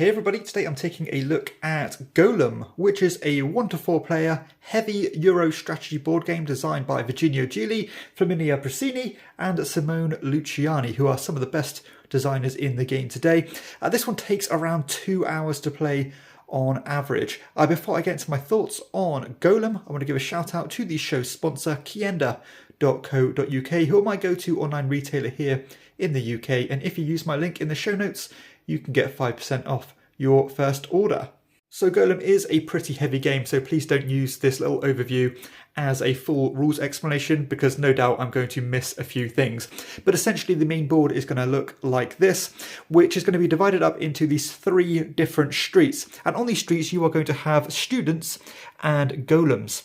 Hey everybody, today I'm taking a look at Golem, which is a 1 to 4 player heavy Euro strategy board game designed by Virginio Gili, Flaminia Brasini and Simone Luciani, who are some of the best designers in the game today. This one takes around 2 hours to play on average. Before I get into my thoughts on Golem, I want to give a shout out to the show's sponsor, KIENDA.co.uk, who are my go-to online retailer here in the UK, and if you use my link in the show notes, you can get 5% off your first order. So Golem is a pretty heavy game, so please don't use this little overview as a full rules explanation because no doubt I'm going to miss a few things. But essentially the main board is going to look like this, which is going to be divided up into these 3 different streets. And on these streets you are going to have students and golems.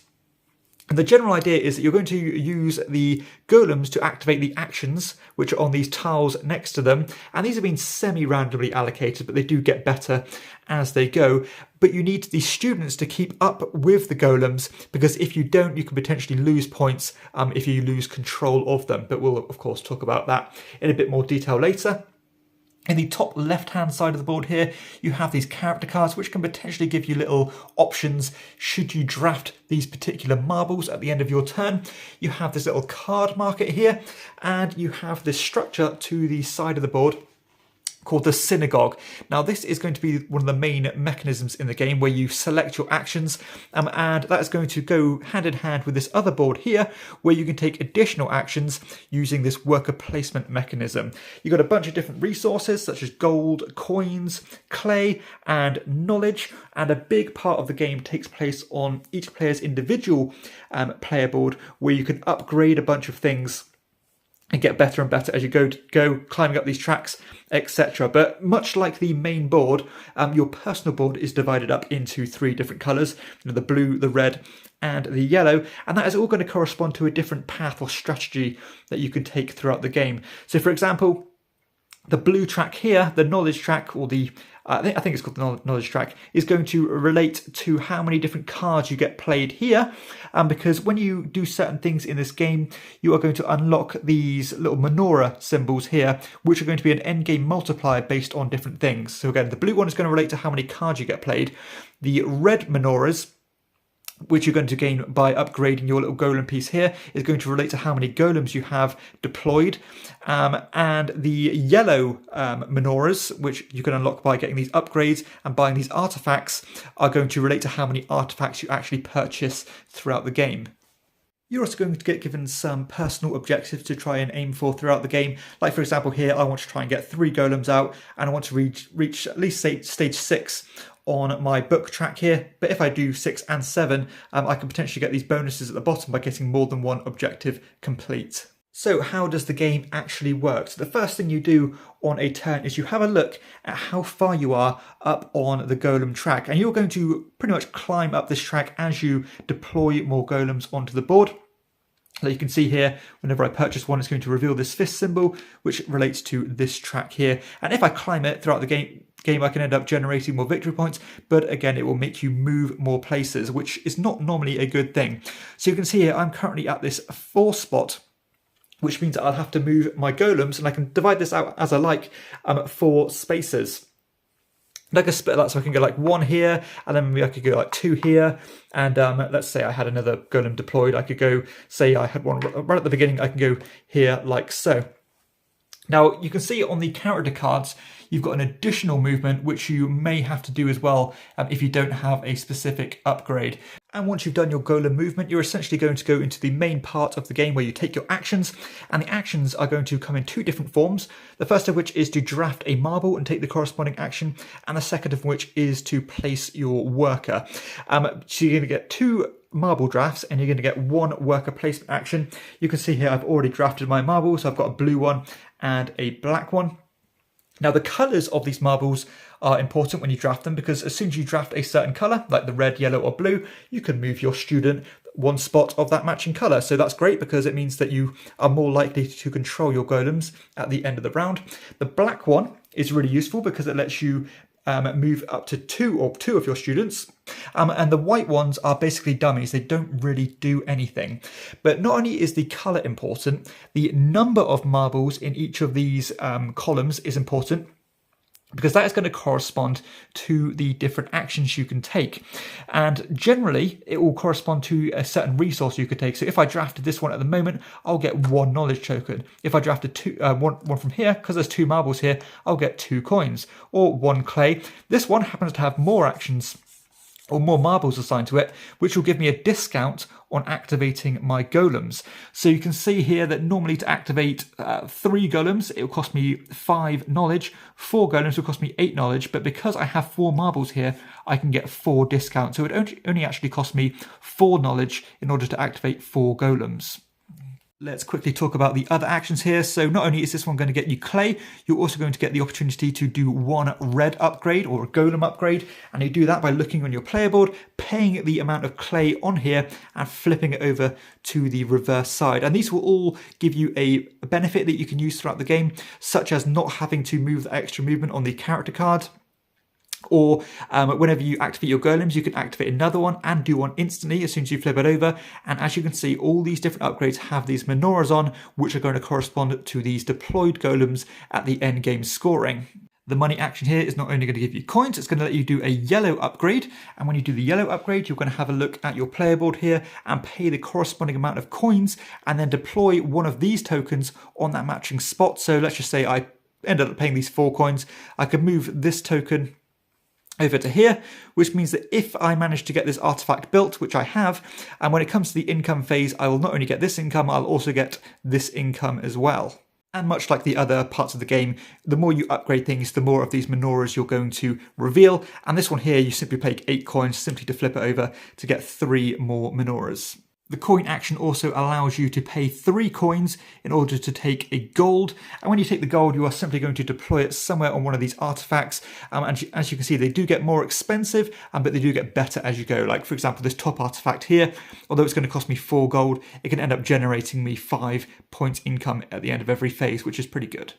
And the general idea is that you're going to use the golems to activate the actions which are on these tiles next to them. And these have been semi-randomly allocated, but they do get better as they go. But you need the students to keep up with the golems, because if you don't, you can potentially lose points if you lose control of them. But we'll, of course, talk about that in a bit more detail later. In the top left-hand side of the board here, you have these character cards, which can potentially give you little options should you draft these particular marbles at the end of your turn. You have this little card market here, and you have this structure to the side of the board called the synagogue. Now this is going to be one of the main mechanisms in the game where you select your actions, and that is going to go hand in hand with this other board here where you can take additional actions using this worker placement mechanism. You've got a bunch of different resources such as gold, coins, clay and knowledge, and a big part of the game takes place on each player's individual player board where you can upgrade a bunch of things and get better and better as you go climbing up these tracks, etc. But much like the main board, your personal board is divided up into 3 different colours, the blue, the red and the yellow, and that is all going to correspond to a different path or strategy that you can take throughout the game. So for example, the blue track here, the knowledge track, or the I think it's called the knowledge track, is going to relate to how many different cards you get played here, because when you do certain things in this game, you are going to unlock these little menorah symbols here, which are going to be an endgame multiplier based on different things. So again, the blue one is going to relate to how many cards you get played. The red menorahs, which you're going to gain by upgrading your little golem piece here, is going to relate to how many golems you have deployed. And the yellow menorahs, which you can unlock by getting these upgrades and buying these artifacts, are going to relate to how many artifacts you actually purchase throughout the game. You're also going to get given some personal objectives to try and aim for throughout the game. Like for example here, I want to try and get 3 golems out, and I want to reach at least stage 6 on my book track here. But if I do 6 and 7, I can potentially get these bonuses at the bottom by getting more than one objective complete. So how does the game actually work? So the first thing you do on a turn is you have a look at how far you are up on the golem track, and you're going to pretty much climb up this track as you deploy more golems onto the board. So you can see here, whenever I purchase one, it's going to reveal this fist symbol, which relates to this track here. And if I climb it throughout the game, I can end up generating more victory points, but again, it will make you move more places, which is not normally a good thing. So you can see here, I'm currently at this 4 spot, which means I'll have to move my golems, and I can divide this out as I like, 4 spaces. And I can split that so I can go like 1 here, and then maybe I could go like 2 here, and let's say I had another golem deployed, I could go, say I had one right at the beginning, I can go here like so. Now you can see on the character cards, you've got an additional movement which you may have to do as well if you don't have a specific upgrade. And once you've done your golem movement, you're essentially going to go into the main part of the game where you take your actions, and the actions are going to come in 2 different forms. The first of which is to draft a marble and take the corresponding action, and the second of which is to place your worker. So you're going to get 2 marble drafts and you're going to get 1 worker placement action. You can see here I've already drafted my marble, so I've got a blue one and a black one. Now the colours of these marbles are important when you draft them, because as soon as you draft a certain colour, like the red, yellow or blue, you can move your student 1 spot of that matching colour. So that's great because it means that you are more likely to control your golems at the end of the round. The black one is really useful because it lets you move up to 2 of your students. And the white ones are basically dummies. They don't really do anything. But not only is the colour important, the number of marbles in each of these columns is important. because that is going to correspond to the different actions you can take. And generally, it will correspond to a certain resource you could take. So if I drafted this one at the moment, I'll get 1 knowledge token. If I drafted one from here, because there's 2 marbles here, I'll get 2 coins, or 1 clay. This one happens to have more actions or more marbles assigned to it, which will give me a discount on activating my golems. So you can see here that normally to activate 3 golems, it will cost me 5 knowledge. 4 golems will cost me 8 knowledge, but because I have 4 marbles here, I can get 4 discounts. So it only actually cost me 4 knowledge in order to activate 4 golems. Let's quickly talk about the other actions here. So not only is this one going to get you clay, you're also going to get the opportunity to do 1 red upgrade or a golem upgrade. And you do that by looking on your player board, paying the amount of clay on here and flipping it over to the reverse side. And these will all give you a benefit that you can use throughout the game, such as not having to move the extra movement on the character card. Or whenever you activate your golems, you can activate another one and do one instantly as soon as you flip it over. And as you can see, all these different upgrades have these menorahs on, which are going to correspond to these deployed golems at the end game scoring. The money action here is not only going to give you coins, it's going to let you do a yellow upgrade. And when you do the yellow upgrade, you're going to have a look at your player board here and pay the corresponding amount of coins and then deploy one of these tokens on that matching spot. So let's just say I ended up paying these 4 coins. I could move this token over to here, which means that if I manage to get this artifact built, which I have, and when it comes to the income phase, I will not only get this income, I'll also get this income as well. And much like the other parts of the game, the more you upgrade things, the more of these menorahs you're going to reveal. And this one here, you simply pay 8 coins simply to flip it over to get 3 more menorahs. The coin action also allows you to pay 3 coins in order to take a gold. And when you take the gold, you are simply going to deploy it somewhere on one of these artifacts. And as you can see, they do get more expensive, but they do get better as you go. Like, for example, this top artifact here, although it's going to cost me 4 gold, it can end up generating me 5 points income at the end of every phase, which is pretty good.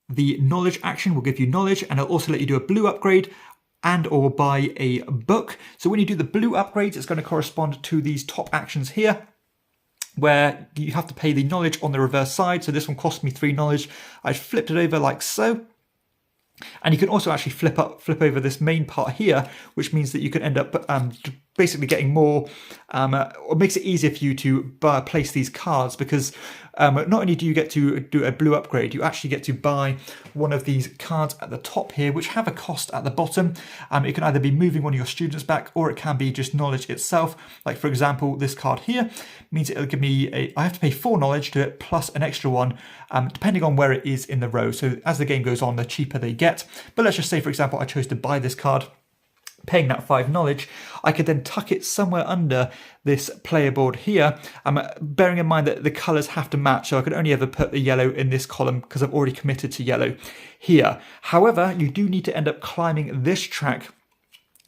The knowledge action will give you knowledge, and it'll also let you do a blue upgrade and or buy a book. So when you do the blue upgrades, it's going to correspond to these top actions here, where you have to pay the knowledge on the reverse side. So this one cost me 3 knowledge. I flipped it over like so. And you can also actually flip over this main part here, which means that you can end up basically getting more, or makes it easier for you to place these cards, because not only do you get to do a blue upgrade, you actually get to buy one of these cards at the top here, which have a cost at the bottom. It can either be moving one of your students back, or it can be just knowledge itself. Like, for example, this card here means it'll give me I have to pay 4 knowledge to it plus an extra one, depending on where it is in the row. So as the game goes on, the cheaper they get. But let's just say, for example, I chose to buy this card, paying that 5 knowledge. I could then tuck it somewhere under this player board here, bearing in mind that the colours have to match, so I could only ever put the yellow in this column because I've already committed to yellow here. However, you do need to end up climbing this track,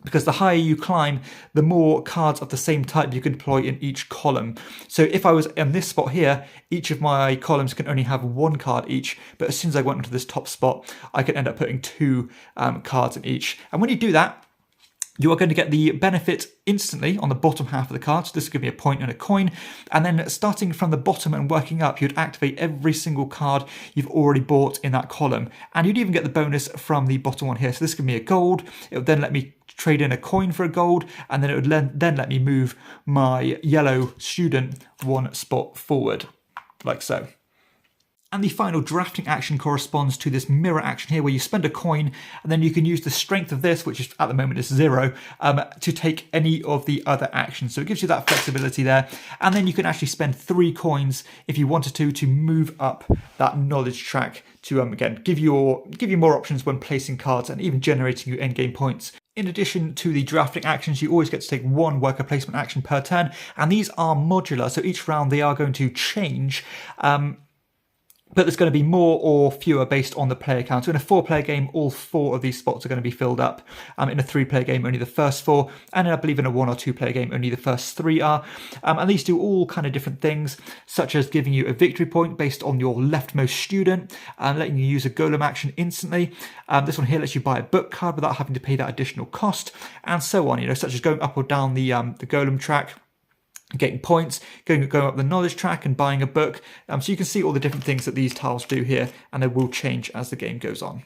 because the higher you climb, the more cards of the same type you can deploy in each column. So if I was in this spot here, each of my columns can only have 1 card each, but as soon as I went into this top spot, I could end up putting 2 cards in each. And when you do that, you are going to get the benefit instantly on the bottom half of the card. So this will give me a point and a coin. And then starting from the bottom and working up, you'd activate every single card you've already bought in that column. And you'd even get the bonus from the bottom one here. So this gives me a gold. It would then let me trade in a coin for a gold. And then it would then let me move my yellow student 1 spot forward, like so. And the final drafting action corresponds to this mirror action here, where you spend a coin and then you can use the strength of this, which is at the moment is 0, to take any of the other actions. So it gives you that flexibility there. And then you can actually spend 3 coins if you wanted to move up that knowledge track to, again, give you more options when placing cards and even generating you endgame points. In addition to the drafting actions, you always get to take 1 worker placement action per turn. And these are modular, so each round they are going to change. But there's going to be more or fewer based on the player count. So in a 4-player game, all 4 of these spots are going to be filled up. In a 3-player game, only the first 4. And I believe in a 1 or 2-player game, only the first 3 are. And these do all kind of different things, such as giving you a victory point based on your leftmost student, and letting you use a golem action instantly. This one here lets you buy a book card without having to pay that additional cost, and so on, such as going up or down the golem track, getting points, going up the knowledge track and buying a book. So you can see all the different things that these tiles do here, and they will change as the game goes on.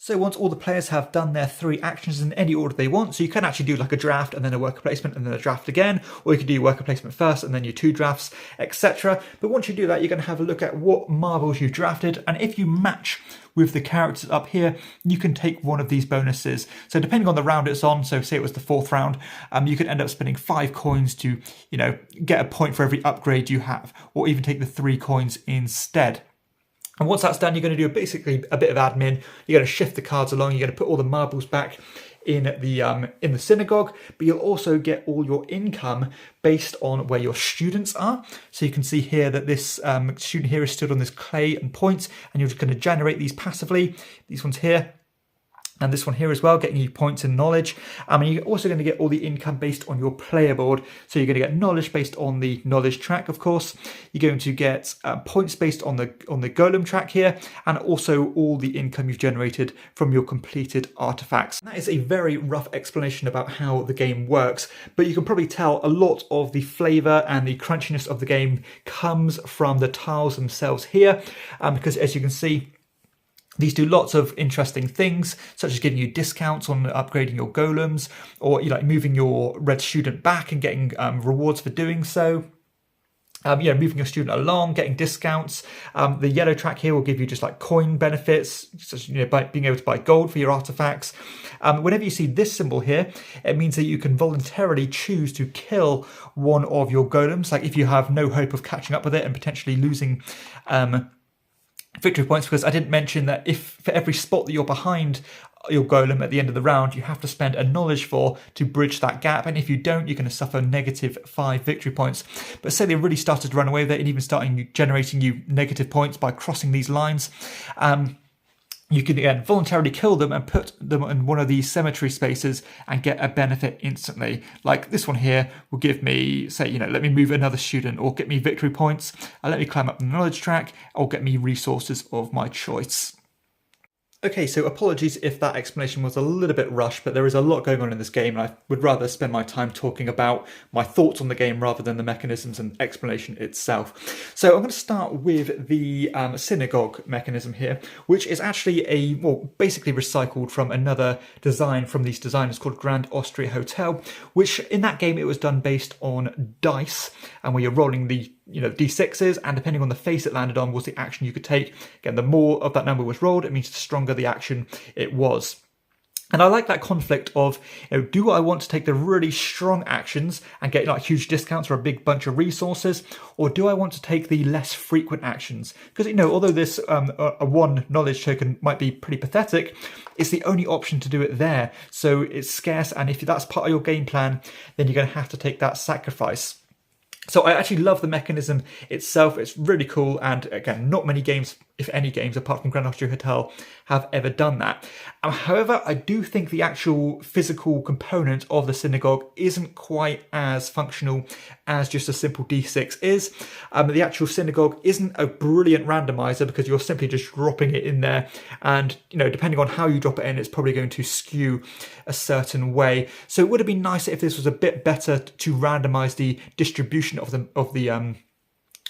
So once all the players have done their 3 actions in any order they want, so you can actually do like a draft and then a worker placement and then a draft again, or you can do worker placement first and then your 2 drafts, etc. But once you do that, you're going to have a look at what marbles you've drafted, and if you match with the characters up here, you can take one of these bonuses. So depending on the round it's on, so say it was the 4th round, you could end up spending 5 coins to, get a point for every upgrade you have, or even take the 3 coins instead. And once that's done, you're going to do basically a bit of admin. You're going to shift the cards along. You're going to put all the marbles back in the synagogue, but you'll also get all your income based on where your students are. So you can see here that this student here is stood on this clay and points, and you're just going to generate these passively. These ones here. And this one here as well, getting you points and knowledge. And you're also going to get all the income based on your player board. So you're going to get knowledge based on the knowledge track, of course. You're going to get points based on the golem track here, and also all the income you've generated from your completed artifacts. And that is a very rough explanation about how the game works, but you can probably tell a lot of the flavour and the crunchiness of the game comes from the tiles themselves here, because as you can see, these do lots of interesting things, such as giving you discounts on upgrading your golems, or moving your red student back and getting rewards for doing so. Moving your student along, getting discounts. The yellow track here will give you just like coin benefits, such as by being able to buy gold for your artifacts. Whenever you see this symbol here, it means that you can voluntarily choose to kill one of your golems. Like if you have no hope of catching up with it and potentially losing victory points, because I didn't mention that if for every spot that you're behind your golem at the end of the round, you have to spend a knowledge to bridge that gap, and if you don't, you're going to suffer -5 victory points. But say they really started to run away with it and even starting generating you negative points by crossing these lines, you can again voluntarily kill them and put them in one of these cemetery spaces and get a benefit instantly. Like this one here will give me, say, let me move another student, or get me victory points, and let me climb up the knowledge track, or get me resources of my choice. Okay, so apologies if that explanation was a little bit rushed, but there is a lot going on in this game, and I would rather spend my time talking about my thoughts on the game rather than the mechanisms and explanation itself. So I'm going to start with the synagogue mechanism here, which is actually basically recycled from another design from these designers called Grand Austria Hotel, which in that game it was done based on dice, and where you're rolling the D6s, and depending on the face it landed on was the action you could take. Again, the more of that number was rolled, it means the stronger the action it was. And I like that conflict of, do I want to take the really strong actions and get like huge discounts or a big bunch of resources, or do I want to take the less frequent actions? Because, although this a 1 knowledge token might be pretty pathetic, it's the only option to do it there. So it's scarce, and if that's part of your game plan, then you're going to have to take that sacrifice. So I actually love the mechanism itself. It's really cool, and again, not many games, if any games, apart from Grand Austria Hotel, have ever done that. However, I do think the actual physical component of the synagogue isn't quite as functional as just a simple D6 is. The actual synagogue isn't a brilliant randomizer, because you're simply just dropping it in there, and depending on how you drop it in, it's probably going to skew a certain way. So it would have been nicer if this was a bit better to randomize the distribution of the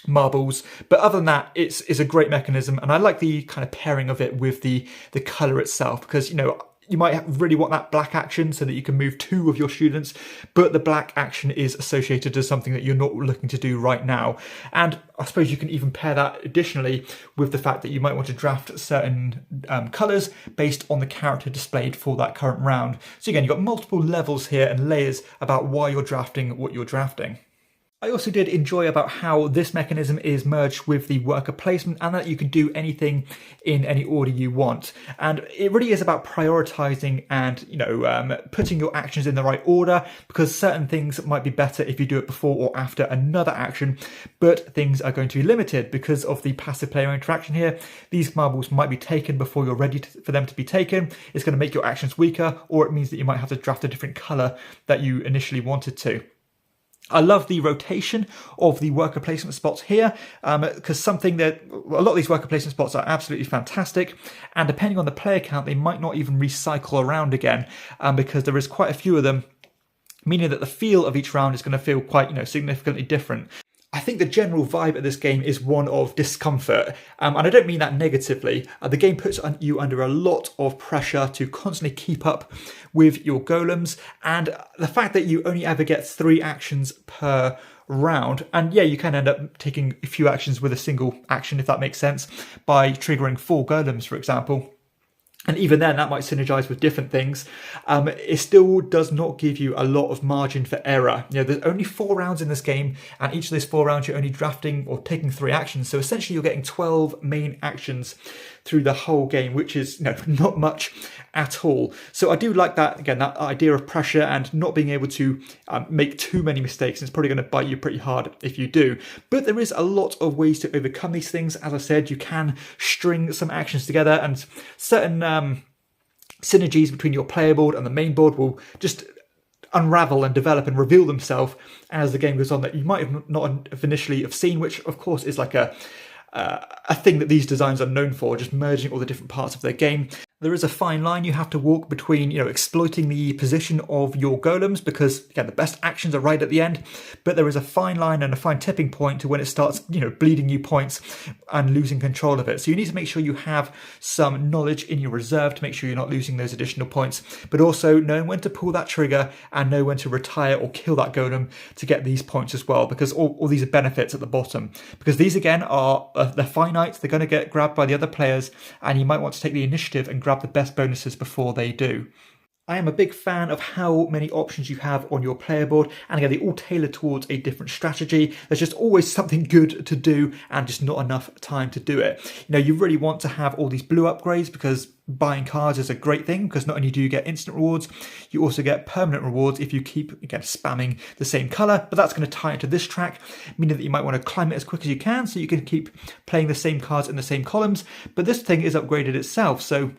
marbles, but other than that, it's a great mechanism, and I like the kind of pairing of it with the color itself, because you might really want that black action so that you can move 2 of your students, but the black action is associated to something that you're not looking to do right now. And I suppose you can even pair that additionally with the fact that you might want to draft certain colours based on the character displayed for that current round. So again, you've got multiple levels here and layers about why you're drafting what you're drafting. I also did enjoy about how this mechanism is merged with the worker placement, and that you can do anything in any order you want. And it really is about prioritizing and, putting your actions in the right order, because certain things might be better if you do it before or after another action, but things are going to be limited because of the passive player interaction here. These marbles might be taken before you're ready for them to be taken. It's going to make your actions weaker, or it means that you might have to draft a different color that you initially wanted to. I love the rotation of the worker placement spots here, because a lot of these worker placement spots are absolutely fantastic, and depending on the player count, they might not even recycle around again, because there is quite a few of them, meaning that the feel of each round is going to feel quite, significantly different. I think the general vibe of this game is one of discomfort, and I don't mean that negatively. The game puts you under a lot of pressure to constantly keep up with your golems, and the fact that you only ever get 3 actions per round, and yeah, you can end up taking a few actions with a single action, if that makes sense, by triggering 4 golems, for example. And even then, that might synergize with different things. It still does not give you a lot of margin for error. There's only 4 rounds in this game, and each of those 4 rounds you're only drafting or taking 3 actions. So essentially, you're getting 12 main actions through the whole game, which is not much at all. So I do like that, again, that idea of pressure and not being able to make too many mistakes. It's probably going to bite you pretty hard if you do. But there is a lot of ways to overcome these things. As I said, you can string some actions together, and certain synergies between your player board and the main board will just unravel and develop and reveal themselves as the game goes on that you might have not initially have seen, which of course is like a thing that these designs are known for, just merging all the different parts of their game. There is a fine line you have to walk between, exploiting the position of your golems, because again, the best actions are right at the end, but there is a fine line and a fine tipping point to when it starts, bleeding you points and losing control of it. So you need to make sure you have some knowledge in your reserve to make sure you're not losing those additional points, but also knowing when to pull that trigger and know when to retire or kill that golem to get these points as well, because all these are benefits at the bottom. Because these again they're finite, they're going to get grabbed by the other players, and you might want to take the initiative and grab the best bonuses before they do. I am a big fan of how many options you have on your player board, and again, they all tailor towards a different strategy. There's just always something good to do and just not enough time to do it. You really want to have all these blue upgrades, because buying cards is a great thing, because not only do you get instant rewards, you also get permanent rewards if you keep, again, spamming the same color, but that's going to tie into this track, meaning that you might want to climb it as quick as you can so you can keep playing the same cards in the same columns. But this thing is upgraded itself, so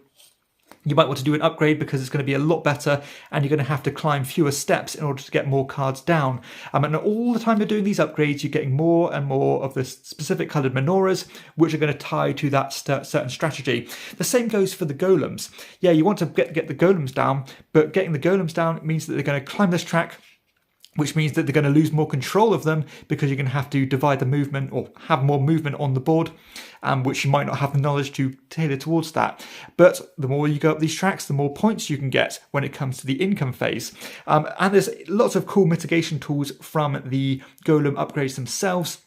you might want to do an upgrade because it's going to be a lot better, and you're going to have to climb fewer steps in order to get more cards down. And all the time you're doing these upgrades, you're getting more and more of the specific coloured menorahs, which are going to tie to that certain strategy. The same goes for the golems. Yeah, you want to get the golems down, but getting the golems down means that they're going to climb this track, which means that they're going to lose more control of them, because you're going to have to divide the movement or have more movement on the board, which you might not have the knowledge to tailor towards that. But the more you go up these tracks, the more points you can get when it comes to the income phase. And there's lots of cool mitigation tools from the golem upgrades themselves,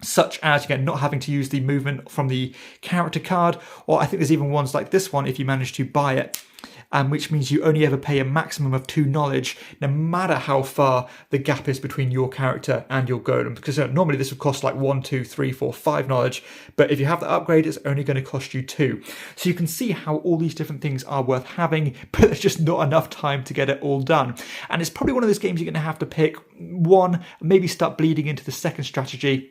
such as, again, not having to use the movement from the character card, or I think there's even ones like this one if you manage to buy it, which means you only ever pay a maximum of 2 knowledge, no matter how far the gap is between your character and your golem. Because normally this would cost like 1, 2, 3, 4, 5 knowledge, but if you have the upgrade, it's only going to cost you 2. So you can see how all these different things are worth having, but there's just not enough time to get it all done. And it's probably one of those games you're going to have to pick one, maybe start bleeding into the second strategy,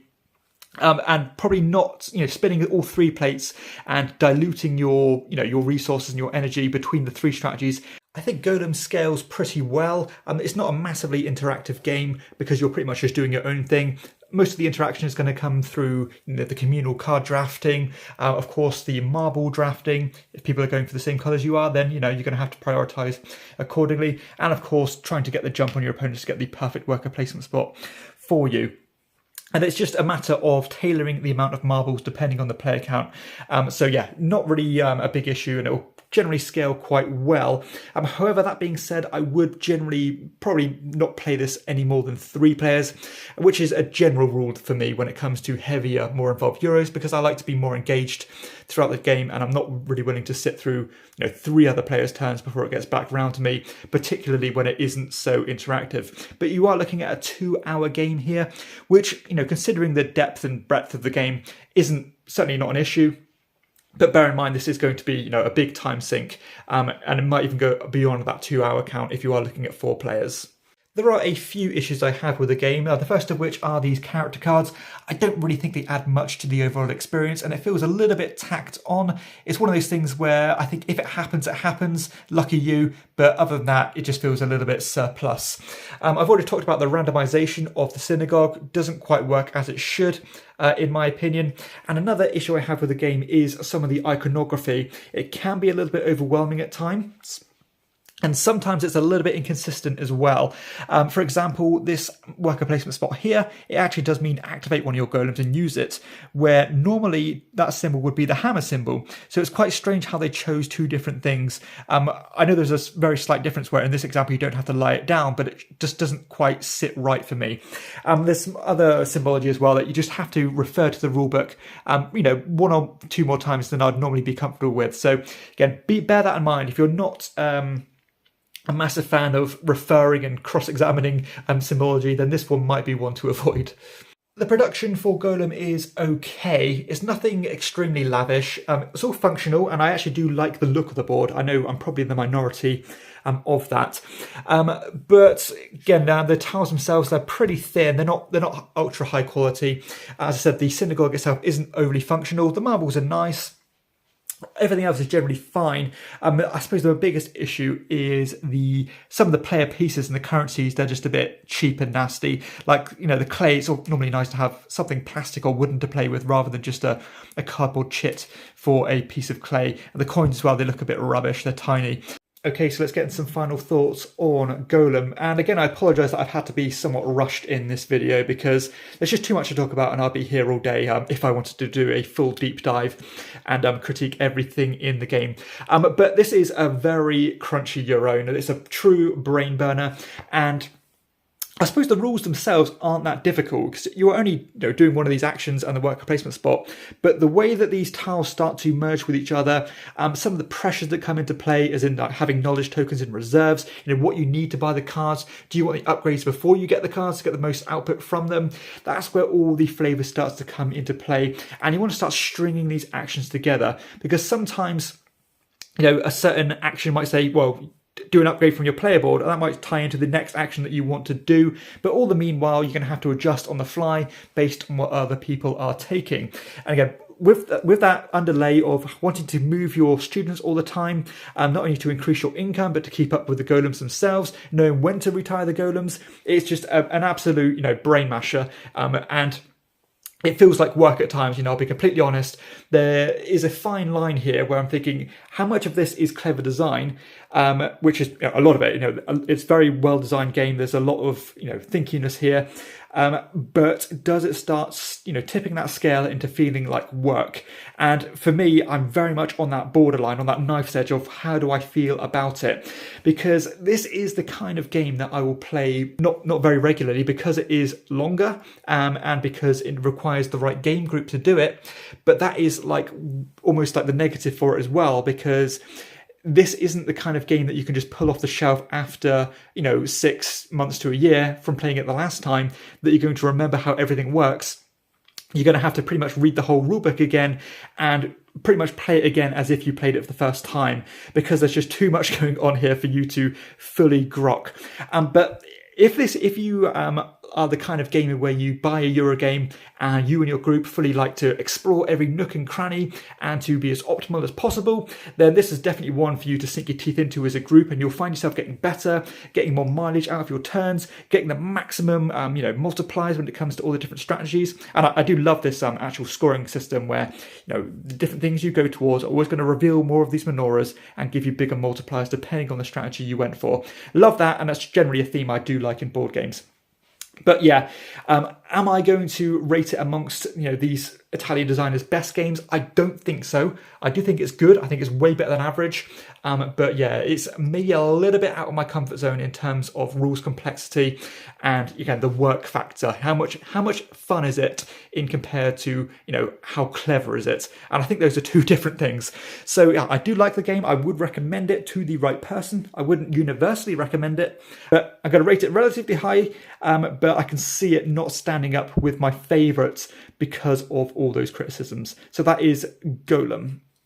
and probably not, spinning all 3 plates and diluting your resources and your energy between the 3 strategies. I think Golem scales pretty well. It's not a massively interactive game because you're pretty much just doing your own thing. Most of the interaction is going to come through the communal card drafting, of course the marble drafting. If people are going for the same colours you are, then you're going to have to prioritise accordingly, and of course trying to get the jump on your opponents to get the perfect worker placement spot for you. And it's just a matter of tailoring the amount of marbles depending on the player count. So yeah, not really a big issue, and it'll generally scale quite well. However, that being said, I would generally probably not play this any more than 3 players, which is a general rule for me when it comes to heavier, more involved Euros, because I like to be more engaged throughout the game, and I'm not really willing to sit through 3 other players' turns before it gets back round to me, particularly when it isn't so interactive. But you are looking at a 2-hour game here, which, considering the depth and breadth of the game, isn't certainly not an issue. But bear in mind, this is going to be, a big time sink, and it might even go beyond that 2-hour count if you are looking at 4 players. There are a few issues I have with the game, the first of which are these character cards. I don't really think they add much to the overall experience, and it feels a little bit tacked on. It's one of those things where I think if it happens, it happens, lucky you, but other than that, it just feels a little bit surplus. I've already talked about the randomization of the synagogue. Doesn't quite work as it should, in my opinion. And another issue I have with the game is some of the iconography. It can be a little bit overwhelming at times. And sometimes it's a little bit inconsistent as well. For example, this worker placement spot here, it actually does mean activate one of your golems and use it, where normally that symbol would be the hammer symbol. So it's quite strange how they chose two different things. I know there's a very slight difference where in this example you don't have to lie it down, but it just doesn't quite sit right for me. There's some other symbology as well that you just have to refer to the rulebook, one or two more times than I'd normally be comfortable with. So again, bear that in mind. If you're not a massive fan of referring and cross-examining symbology, then this one might be one to avoid. The production for Golem is okay. It's nothing extremely lavish. It's all functional, and I actually do like the look of the board. I know I'm probably in the minority of that. But again, now the tiles themselves, they're pretty thin. They're not ultra high quality. As I said, the synagogue itself isn't overly functional. The marbles are nice. Everything else is generally fine. I suppose the biggest issue is some of the player pieces and the currencies. They're just a bit cheap and nasty. Like, the clay, it's normally nice to have something plastic or wooden to play with rather than just a cardboard chit for a piece of clay. And the coins as well, they look a bit rubbish. They're tiny. Okay, so let's get into some final thoughts on Golem. And again, I apologise that I've had to be somewhat rushed in this video because there's just too much to talk about and I'll be here all day if I wanted to do a full deep dive and critique everything in the game. But this is a very crunchy Euro. It's a true brain burner, and I suppose the rules themselves aren't that difficult because you're only doing one of these actions and the worker placement spot, but the way that these tiles start to merge with each other, some of the pressures that come into play, as in like having knowledge tokens in reserves, what you need to buy the cards, do you want the upgrades before you get the cards to get the most output from them? That's where all the flavour starts to come into play, and you want to start stringing these actions together because sometimes a certain action might say, well, do an upgrade from your player board, and that might tie into the next action that you want to do, but all the meanwhile you're going to have to adjust on the fly based on what other people are taking. And again, with that underlay of wanting to move your students all the time, not only to increase your income but to keep up with the golems themselves, knowing when to retire the golems, it's just an absolute brain masher, and it feels like work at times. I'll be completely honest. There is a fine line here where I'm thinking, how much of this is clever design, which is a lot of it. It's a very well designed game. There's a lot of thinkiness here, but does it start tipping that scale into feeling like work? And for me, I'm very much on that borderline, on that knife's edge of how do I feel about it, because this is the kind of game that I will play not very regularly because it is longer, and because it requires the right game group to do it. But that is like almost like the negative for it as well, because this isn't the kind of game that you can just pull off the shelf after 6 months to a year from playing it the last time, that you're going to remember how everything works. You're going to have to pretty much read the whole rulebook again and pretty much play it again as if you played it for the first time, because there's just too much going on here for you to fully grok. But if you are the kind of gamer where you buy a Euro game and you and your group fully like to explore every nook and cranny and to be as optimal as possible, then this is definitely one for you to sink your teeth into as a group, and you'll find yourself getting better, getting more mileage out of your turns, getting the maximum multipliers when it comes to all the different strategies. And I do love this actual scoring system where the different things you go towards are always going to reveal more of these menorahs and give you bigger multipliers depending on the strategy you went for. Love that, and that's generally a theme I do like in board games. But yeah, am I going to rate it amongst these Italian designers' best games? I don't think so. I do think it's good. I think it's way better than average. But yeah, it's maybe a little bit out of my comfort zone in terms of rules complexity and again the work factor. How much fun is it in compared to how clever is it? And I think those are two different things. So yeah, I do like the game. I would recommend it to the right person. I wouldn't universally recommend it, but I'm going to rate it relatively high. But I can see it not standing up with my favourites because of all those criticisms. So that is Golem.